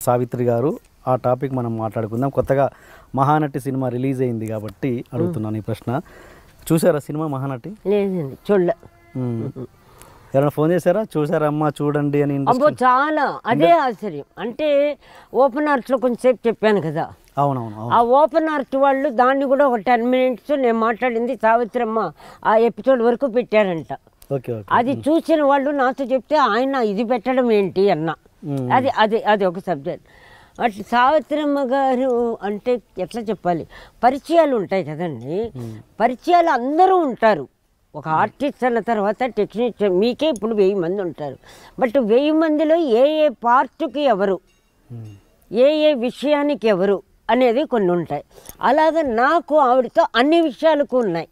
సావిత్రి గారు ఆ టాపిక్ మనం మాట్లాడుకుందాం. కొత్తగా మహానటి సినిమా రిలీజ్ అయింది కాబట్టి అడుగుతున్నాను ఈ ప్రశ్న. చూసారా సినిమా మహానటి? లేదండి, చూడలే. ఎవరైనా ఫోన్ చేశారా, చూసారా అమ్మా చూడండి అని? అబ్బో చాలా, అదే ఆశ్చర్యం. అంటే ఓపెన్ ఆర్ట్స్లో కొంచెంసేపు చెప్పాను కదా. అవునవును. ఆ ఓపెన్ ఆర్ట్ వాళ్ళు దాన్ని కూడా ఒక 10 minutes నేను మాట్లాడింది సావిత్రమ్మ ఆ ఎపిసోడ్ వరకు పెట్టారంట. అది చూసిన వాళ్ళు నాతో చెప్తే ఆయన ఇది పెట్టడం ఏంటి అన్న. అది అది అది ఒక సబ్జెక్ట్. అట్లా సావిత్రమ్మ గారు అంటే ఎట్లా చెప్పాలి, పరిచయాలు ఉంటాయి కదండి. పరిచయాలు అందరూ ఉంటారు. ఒక ఆర్టిస్ట్ అన్న తర్వాత టెక్నీషియన్ మీకే ఇప్పుడు 1000 మంది ఉంటారు. బట్ 1000 మందిలో ఏ ఏ పార్ట్కి ఎవరు, ఏ ఏ విషయానికి ఎవరు అనేది కొన్ని ఉంటాయి. అలాగే నాకు ఆవిడతో అన్ని విషయాలకు ఉన్నాయి.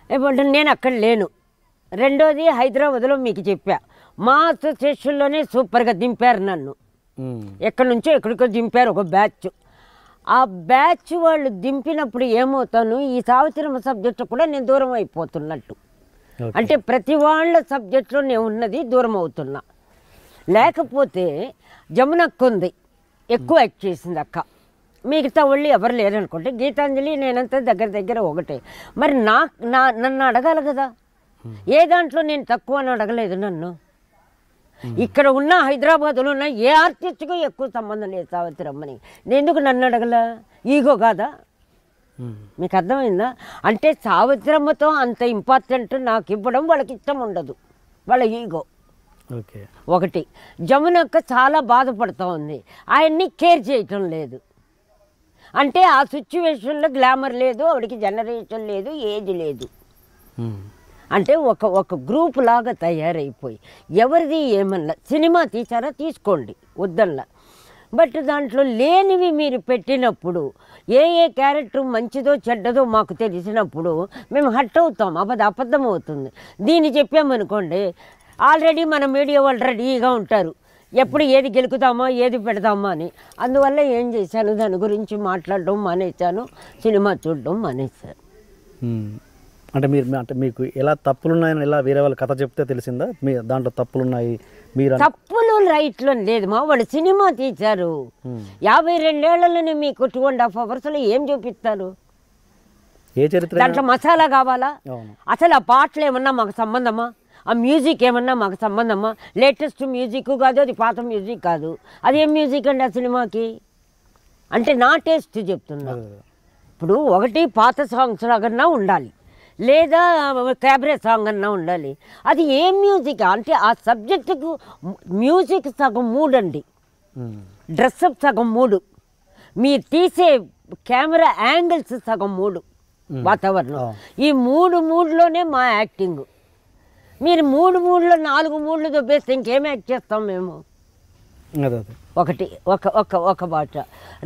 ఇప్పుడు నేను అక్కడ లేను. రెండోది హైదరాబాద్లో మీకు చెప్పా, మా అసోసియేషన్లోనే సూపర్గా దింపారు నన్ను. ఎక్కడి నుంచో ఎక్కడికో దింపారు ఒక బ్యాచ్. ఆ బ్యాచ్ వాళ్ళు దింపినప్పుడు ఏమవుతాను, ఈ సావిత్రమ్మ సబ్జెక్టు కూడా నేను దూరం అయిపోతున్నట్టు. అంటే ప్రతి వాళ్ళ సబ్జెక్టులో నేను ఉన్నది దూరం అవుతున్నా. లేకపోతే జమునక్క ఉంది, ఎక్కువ యాక్ట్ చేసింది అక్క. మిగతా వాళ్ళు ఎవరు లేరనుకుంటే గీతాంజలి నేనంతా దగ్గర ఒకటే. మరి నన్ను అడగాలి కదా, ఏ దాంట్లో నేను తక్కువ అని అడగలేదు నన్ను. ఇక్కడ ఉన్న హైదరాబాద్లో ఉన్న ఏ ఆర్టిస్ట్కు ఎక్కువ సంబంధం లేదు సావిత్రమ్మని. నేను ఎందుకు నన్ను అడగల? ఈగో కాదా? మీకు అర్థమైందా? అంటే సావిత్రమ్మతో అంత ఇంపార్టెంట్ నాకు ఇవ్వడం వాళ్ళకి ఇష్టం ఉండదు, వాళ్ళ ఈగో. ఒకటి. జమునక్క చాలా బాధపడుతూ ఉంది, ఆయన్ని కేర్ చేయటం లేదు. అంటే ఆ సిచ్యువేషన్లో గ్లామర్ లేదు, ఆవిడకి జనరేషన్ లేదు, ఏజ్ లేదు. అంటే ఒక గ్రూప్ లాగా తయారైపోయి ఎవరిది ఏమన్నా సినిమా తీసారా తీసుకోండి వద్దల్లా. బట్ దాంట్లో లేనివి మీరు పెట్టినప్పుడు ఏ ఏ క్యారెక్టర్ మంచిదో చెడ్డదో మాకు తెలిసినప్పుడు మేము హట్ అవుతాం, అబద్ధం అవుతుంది. దీన్ని చెప్పామనుకోండి, ఆల్రెడీ మన మీడియా వాళ్ళు రెడీగా ఉంటారు, ఎప్పుడు ఏది గెలుకుతామా ఏది పెడదామా అని. అందువల్ల ఏం చేశాను, దాని గురించి మాట్లాడడం మానేశాను, సినిమా చూడడం మానేశాను. అంటే మీకు ఎలా తప్పులున్నాయని ఎలా వేరే వాళ్ళు కథ చెప్తే తెలిసిందా మీ దాంట్లో తప్పులున్నాయి? మీరు తప్పులు రైట్లో లేదు మా వాళ్ళు సినిమా తీశారు. 52 ఏళ్లలోనే మీకు 2.5 hours ఏం చూపిస్తారు? ఏ చరిత్ర దాంట్లో మసాలా కావాలా? అసలు ఆ పాటలు ఏమన్నా మాకు సంబంధమా? ఆ మ్యూజిక్ ఏమన్నా మాకు సంబంధమా? లేటెస్ట్ మ్యూజిక్ కాదు, అది పాత మ్యూజిక్ కాదు. అదేం మ్యూజిక్ అండి ఆ సినిమాకి? అంటే నా టేస్ట్ చెప్తున్నా. ఇప్పుడు ఒకటి పాత సాంగ్స్ లాగన్నా ఉండాలి, లేదా క్యాబరే సాంగ్ అన్నా ఉండాలి. అది ఏం మ్యూజిక్ అంటే ఆ సబ్జెక్టుకు మ్యూజిక్ సగం 3 అండి, డ్రెస్అప్ సగం 3, మీరు తీసే కెమెరా యాంగిల్స్ సగం 3, వాతావరణం. ఈ 3లోనే మా యాక్టింగ్. మీరు 3లో 4 దొబ్బేస్తే ఇంకేం యాక్ట్ చేస్తాం మేము? ఒకటి ఒక బాట.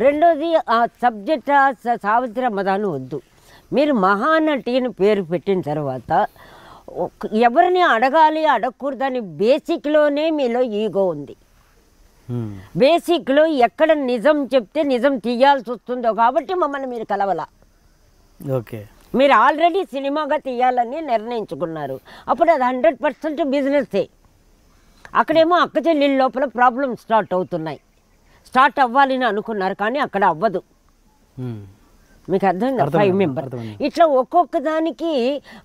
రెండోది ఆ సబ్జెక్ట్ సావిత్రమ్మ దాని వద్దు. మీరు మహానటి అని పేరు పెట్టిన తర్వాత ఎవరిని అడగాలి అడగకూడదని బేసిక్లోనే మీలో ఈగో ఉంది. బేసిక్లో ఎక్కడ నిజం చెప్తే నిజం తీయాల్సి వస్తుందో కాబట్టి మమ్మల్ని మీరు కలవలా. మీరు ఆల్రెడీ సినిమాగా తీయాలని నిర్ణయించుకున్నారు, అప్పుడు అది 100% బిజినెస్సే. అక్కడేమో అక్క చెల్లెళ్ళ లోపల ప్రాబ్లమ్స్ స్టార్ట్ అవ్వాలని అనుకున్నారు, కానీ అక్కడ అవ్వదు. మీకు అర్థమైందా? 5 members ఇట్లా ఒక్కొక్క దానికి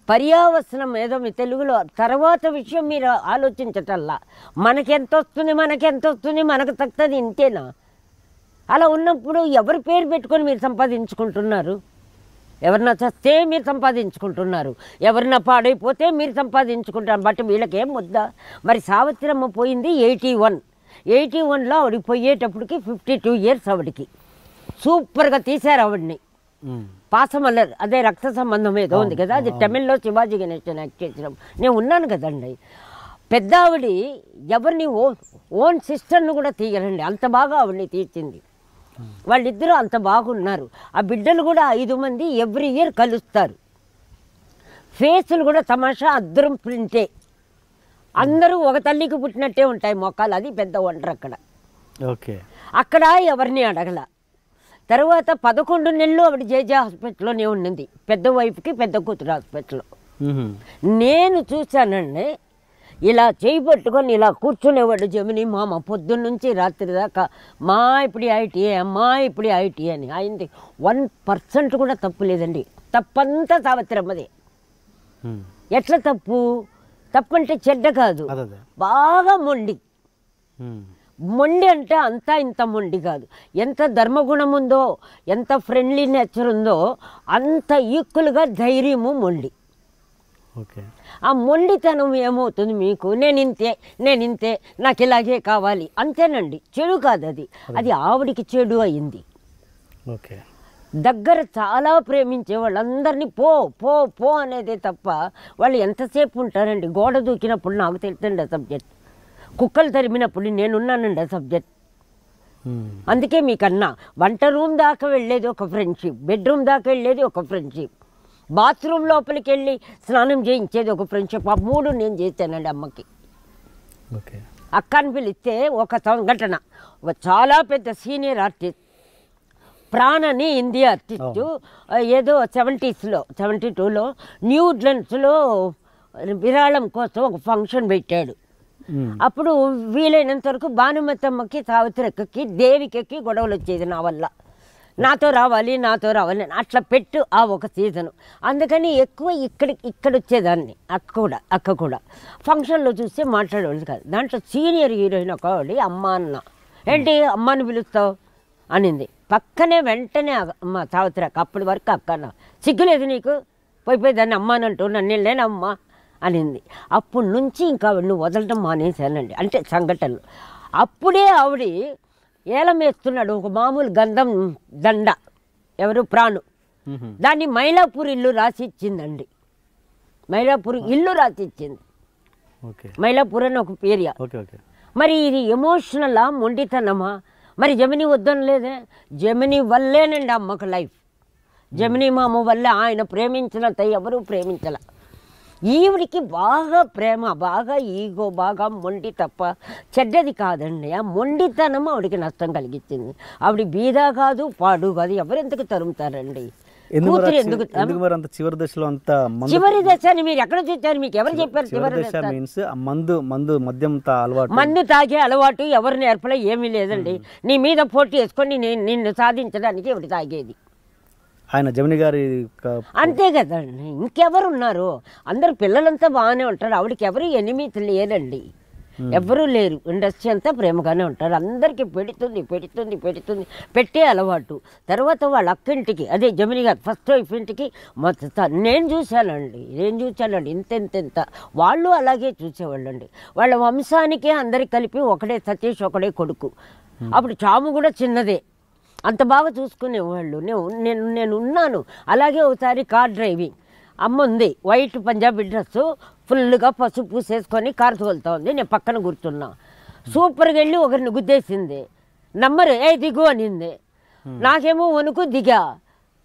పర్యావసనం ఏదో మీ తెలుగులో. తర్వాత విషయం మీరు ఆలోచించటల్లా మనకెంత వస్తుంది మనకు తక్కువది ఇంతేనా? అలా ఉన్నప్పుడు ఎవరి పేరు పెట్టుకొని మీరు సంపాదించుకుంటున్నారు? ఎవరన్నా చస్తే మీరు సంపాదించుకుంటున్నారు, ఎవరన్నా పాడైపోతే మీరు సంపాదించుకుంటారు. బట్ వీళ్ళకేం వద్దా? మరి సావిత్రమ్మ పోయింది 81లో, ఆవిడికి పోయేటప్పటికి 52 years. ఆవిడికి సూపర్గా తీశారు ఆవిడ్ని. పాసమల్లర్ అదే రక్త సంబంధం ఏదో ఉంది కదా, అది తమిళ్లో శివాజీ గణేశన్ యాక్ట్ చేసినాం. నేను ఉన్నాను కదండి. పెద్ద ఆవిడి ఎవరిని ఓన్ సిస్టర్ను కూడా తీయరండి, అంత బాగా ఆవిడ్ని తీర్చింది. వాళ్ళిద్దరూ అంత బాగున్నారు. ఆ బిడ్డలు కూడా 5 మంది ఎవ్రీ ఇయర్ కలుస్తారు. ఫేసులు కూడా తమాషా అద్దరం ప్రింటే, అందరూ ఒక తల్లికి పుట్టినట్టే ఉంటాయి మొక్కలు. అది పెద్ద వండర్ అక్కడ ఎవరిని అడగల. తర్వాత 11 నెలలు ఆవిడ జేజే హాస్పిటల్లోనే ఉండింది, పెద్ద వైఫ్కి పెద్ద కూతురు హాస్పిటల్లో. నేను చూశానండి ఇలా చేయి పట్టుకొని ఇలా కూర్చునేవాడు జమిని మామ పొద్దున్న నుంచి రాత్రి దాకా మా ఇప్పుడు ఐటీఏ మా ఇప్పుడు ఐటీఏ అని. ఆయనది 1% కూడా తప్పు లేదండి. తప్పంతా సావిత్రమ్మదే. ఎట్లా తప్పు? తప్పు అంటే చెడ్డ కాదు, బాగా మొండి. మొండి అంటే అంతా ఇంత మొండి కాదు. ఎంత ధర్మగుణం ఉందో, ఎంత ఫ్రెండ్లీ నేచర్ ఉందో అంత ఈక్వల్గా ధైర్యము మొండి. ఓకే. ఆ మొండితనం ఏమవుతుంది మీకు? నేను ఇంతే నాకు ఇలాగే కావాలి అంతేనండి. చెడు కాదు అది, అది ఆవిడికి చెడు అయింది. ఓకే. దగ్గర చాలా ప్రేమించే వాళ్ళందరినీ పో పో పో అనేదే తప్ప వాళ్ళు ఎంతసేపు ఉంటారండి? గోడ దూకినప్పుడు నాకు తెలుసండి ఆ సబ్జెక్ట్, కుక్కలు తరిమినప్పుడు నేనున్నానండి ఆ సబ్జెక్ట్. అందుకే మీకన్నా వంట రూమ్ దాకా వెళ్ళేది ఒక ఫ్రెండ్షిప్, బెడ్రూమ్ దాకా వెళ్ళేది ఒక ఫ్రెండ్షిప్, బాత్రూమ్ లోపలికి వెళ్ళి స్నానం చేయించేది ఒక ఫ్రెండ్షిప్. ఆ 3 నేను చేశానండి అమ్మకి. ఓకే. అక్కని పిలిస్తే ఒక సంఘటన, ఒక చాలా పెద్ద సీనియర్ ఆర్టిస్ట్ ప్రాణని హిందీ ఆర్టిస్టు ఏదో 70s లో 72లో న్యూజిలాండ్స్లో విరాళం కోసం ఒక ఫంక్షన్ పెట్టాడు. అప్పుడు వీలైనంత వరకు భానుమతమ్మకి సావిత్రక్కకి దేవికకి గొడవలు వచ్చేది నా వల్ల. నాతో రావాలి అట్లా పెట్టు ఆ ఒక సీజను. అందుకని ఎక్కువ ఇక్కడ వచ్చేదాన్ని. అక్క కూడా ఫంక్షన్లో చూస్తే మాట్లాడేవాళ్ళు కాదు. దాంట్లో సీనియర్ హీరోయిన్ ఒక అమ్మ అన్న, ఏంటి అమ్మని పిలుస్తావు అనింది. పక్కనే వెంటనే అమ్మ సావిత్రక్క, అప్పటి వరకు అక్కన సిగ్గులేదు నీకు, పోయిపోయి దాన్ని అమ్మానంటూ నన్ను వెళ్ళానమ్మా అనింది. అప్పటి నుంచి ఇంకా ఆవిడని వదలడం మానేశానండి. అంటే సంఘటనలు. అప్పుడే ఆవిడ ఏలం వేస్తున్నాడు ఒక మామూలు గంధం దండ, ఎవరు ప్రాణు, దాన్ని మైలాపూర్ ఇల్లు రాసిచ్చిందండి. మైలాపూర్ ఇల్లు రాసిచ్చింది. మైలాపూర్ అని ఒక ఏరియా. మరి ఇది ఎమోషనలా మొండితనమా? మరి జమిని వద్దనలేదే. జమిని వల్లేనండి అమ్మకు లైఫ్. జమిని మామ వల్లే. ఆయన ప్రేమించినంత ఎవరూ ప్రేమించాల. ఈవిడికి బాగా ప్రేమ, బాగా ఈగో, బాగా మొండి తప్ప చెడ్డది కాదండి. ఆ మొండితనం ఆవిడికి నష్టం కలిగించింది. ఆవిడ బీదా కాదు పాడు కాదు, ఎవరెందుకు తరుముతారండి? చివరి దశ అని మీరు ఎక్కడ చూసారు? మీకు ఎవరు చెప్పారు చివరి దశ? మందు తాగే అలవాటు ఎవరు నేర్పలే, ఏమీ లేదండి. నీ మీద పోటీ వేసుకొని నిన్ను సాధించడానికి ఎవరు తాగేది? ఆయన జమిని గారి అంతే కదండి. ఇంకెవరున్నారు? అందరు పిల్లలంతా బాగానే ఉంటారు. ఆవిడకి ఎవరు ఎనిమిది లేరండి, ఎవ్వరూ లేరు. ఇండస్ట్రీ అంతా ప్రేమగానే ఉంటారు. అందరికీ పెడుతుంది పెట్టే అలవాటు. తర్వాత వాళ్ళ అక్కింటికి, అదే జమిని గారు ఫస్ట్ వైఫ్ ఇంటికి మొత్తం నేను చూశానండి. ఇంత వాళ్ళు అలాగే చూసేవాళ్ళండి. వాళ్ళ వంశానికే అందరికి కలిపి ఒకడే సతీష్, ఒకడే కొడుకు. అప్పుడు చాము కూడా చిన్నదే. అంత బాగా చూసుకునేవాళ్ళు. నేను ఉన్నాను. అలాగే ఒకసారి కార్ డ్రైవింగ్, అమ్మ ఉంది వైట్ పంజాబీ డ్రెస్సు, ఫుల్గా పసుపు పూసేసుకొని కారు తోలుతా ఉంది. నేను పక్కన కూర్చున్నా. సూపర్గా వెళ్ళి ఒకరిని గుద్దేసింది. నంబరు దిగు అనింది. నాకేమో వణుకు, దిగా.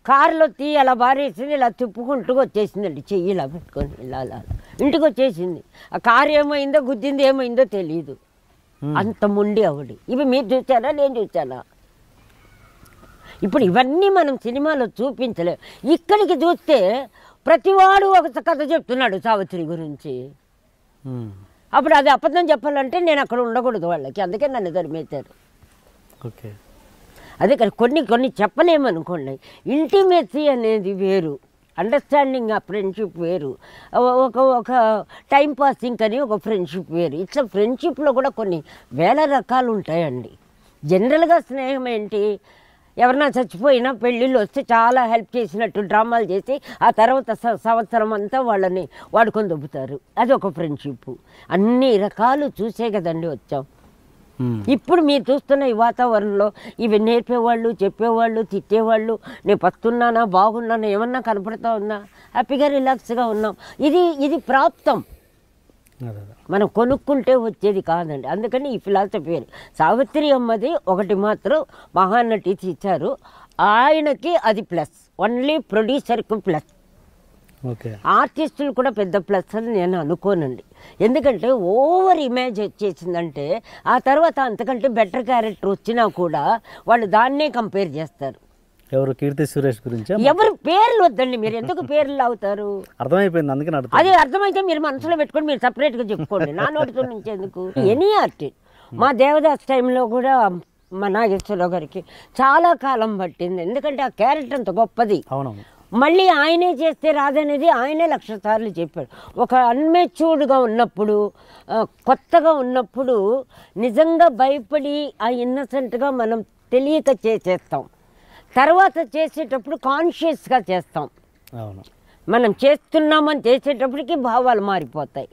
కారులో అలా బారేసింది. ఇలా తిప్పుకుంటూ వచ్చేసిందండి, చెయ్యి ఇలా పెట్టుకొని ఇలా ఇంటికి వచ్చేసింది. ఆ కారు ఏమైందో, గుద్దింది ఏమైందో తెలియదు. అంత మొండి ఆవిడ. ఇవి మీరు చూసారా, నేను చూసానా? ఇప్పుడు ఇవన్నీ మనం సినిమాలో చూపించలేము. ఇక్కడికి చూస్తే ప్రతివాడు ఒక కథ చెప్తున్నాడు సావిత్రి గురించి. అప్పుడు అది అబద్ధం చెప్పాలంటే నేను అక్కడ ఉండకూడదు వాళ్ళకి. అందుకే నన్ను తరిమేశారు. అదే కానీ కొన్ని చెప్పలేమనుకోండి. ఇంటిమేసీ అనేది వేరు, అండర్స్టాండింగ్ ఆ ఫ్రెండ్షిప్ వేరు, ఒక టైం పాసింగ్ అని ఒక ఫ్రెండ్షిప్ వేరు. ఇట్లా ఫ్రెండ్షిప్లో కూడా కొన్ని వేల రకాలు ఉంటాయండి. జనరల్గా స్నేహం ఏంటి? ఎవరన్నా చచ్చిపోయినా పెళ్ళిళ్ళు వస్తే చాలా హెల్ప్ చేసినట్టు డ్రామాలు చేసి ఆ తర్వాత సంవత్సరం అంతా వాళ్ళని వాడుకొని దొబ్బుతారు. అది ఒక ఫ్రెండ్షిప్. అన్ని రకాలు చూసే కదండి వచ్చాం. ఇప్పుడు మీరు చూస్తున్న ఈ వాతావరణంలో ఇవి నేర్పేవాళ్ళు, చెప్పేవాళ్ళు, తిట్టేవాళ్ళు, నేను పస్తున్నానా, బాగున్నానా, ఏమన్నా కనపడుతూ ఉన్నా, హ్యాపీగా రిలాక్స్గా ఉన్నాం. ఇది ప్రాప్తం, మనం కొనుక్కుంటే వచ్చేది కాదండి. అందుకని ఈ ఫిలాసఫీ సావిత్రి అమ్మది ఒకటి మాత్రం మహానటి ఇచ్చారు. ఆయనకి అది ప్లస్, ఓన్లీ ప్రొడ్యూసర్కి ప్లస్. ఆర్టిస్టులు కూడా పెద్ద ప్లస్ అని నేను అనుకోనండి. ఎందుకంటే ఓవర్ ఇమేజ్ వచ్చేసిందంటే ఆ తర్వాత అంతకంటే బెటర్ క్యారెక్టర్ వచ్చినా కూడా వాళ్ళు దాన్నే కంపేర్ చేస్తారు. ఎవరు కీర్తి సురేష్ గురించి ఎవరు పేర్లు వద్దండి, మీరు ఎందుకు పేర్లు అవుతారు? అర్థమైపోయింది, అందుకని అడుగుతా. అది అర్థమైతే మీరు మనసులో పెట్టుకొని మీరు సపరేట్గా చెప్పుకోండి, నా నోటితో నుంచి ఎందుకు. ఎనీ ఆర్టిస్ట్, మా దేవదాస్ టైంలో కూడా మా నాగేశ్వరరావు గారికి చాలా కాలం పట్టింది, ఎందుకంటే ఆ క్యారెక్టర్ అంత గొప్పది. అవునవును. మళ్ళీ ఆయనే చేస్తే రాదనేది ఆయనే 1,00,000 సార్లు చెప్పాడు. ఒక అన్మెచ్యూర్డ్గా ఉన్నప్పుడు, కొత్తగా ఉన్నప్పుడు నిజంగా భయపడి ఆ ఇన్నసెంట్గా మనం తెలియక చేసేస్తాం, తర్వాత చేసేటప్పుడు కాన్షియస్గా చేస్తాం. అవును. మనం చేస్తున్నామని చేసేటప్పటికి భావాలు మారిపోతాయి.